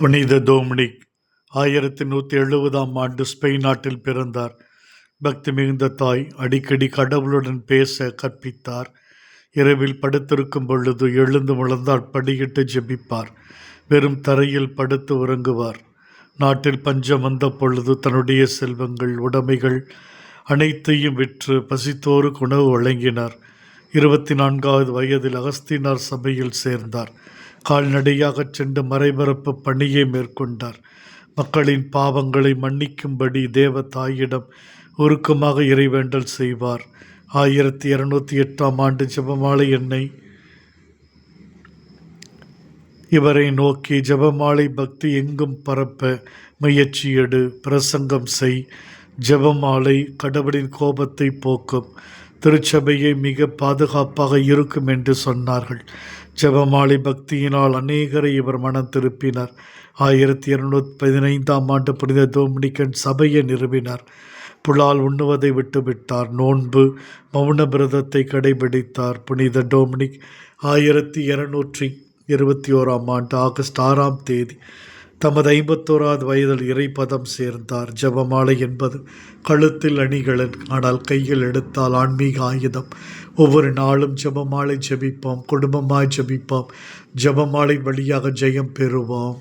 புனித Dominic 1170 Spain நாட்டில் பிறந்தார். பக்தி மிகுந்த தாய். அடிக்கடி கடவுளுடன் பேச கற்பித்தார். இரவில் படுத்திருக்கும் பொழுது எழுந்து முழந்தால் படியிட்டு ஜெபிப்பார். வெறும் தரையில் படுத்து உறங்குவார். நாட்டில் பஞ்சம் வந்த பொழுது தன்னுடைய செல்வங்கள் உடைமைகள் அனைத்தையும் விற்று பசித்தோருக்கு உணவு வழங்கினார். 24வது வயதில் அகஸ்தீனார் சபையில் சேர்ந்தார். கால்நடையாகச் சென்று மறைபரப்பு பணியை மேற்கொண்டார். மக்களின் பாவங்களை மன்னிக்கும்படி தேவ தாயிடம் உருக்கமாக இறைவேண்டல் செய்வார். 1208 ஜெபமாலை எண்ணை இவரை நோக்கி, ஜெபமாலை பக்தி எங்கும் பரப்ப முயற்சி எடு, பிரசங்கம் செய். ஜெபமாலை கடவுளின் கோபத்தை போக்கும், திருச்சபையை மிக பாதுகாப்பாக இருக்கும் என்று சொன்னார்கள். ஜெபமாலை பக்தியினால் அநேகரை இவர் மனம் திருப்பினார். 1215 புனித டோமினிக்கன் சபையை நிறுவினார். புலால் உண்ணுவதை விட்டுவிட்டார். நோன்பு மௌன விரதத்தை கடைபிடித்தார். புனித டோமினிக் 1221 ஆகஸ்ட் 6 தமது 51வது வயதில் இறைப்பதம் சேர்ந்தார். ஜெபமாலை என்பது கழுத்தில் அணிகலன், ஆனால் கையில் எடுத்தால் ஆன்மீக ஆயுதம். ஒவ்வொரு நாளும் ஜெபமாலை ஜெபிப்போம், குடும்பமாய் ஜெபிப்போம், ஜெபமாலை வழியாக ஜெயம் பெறுவோம்.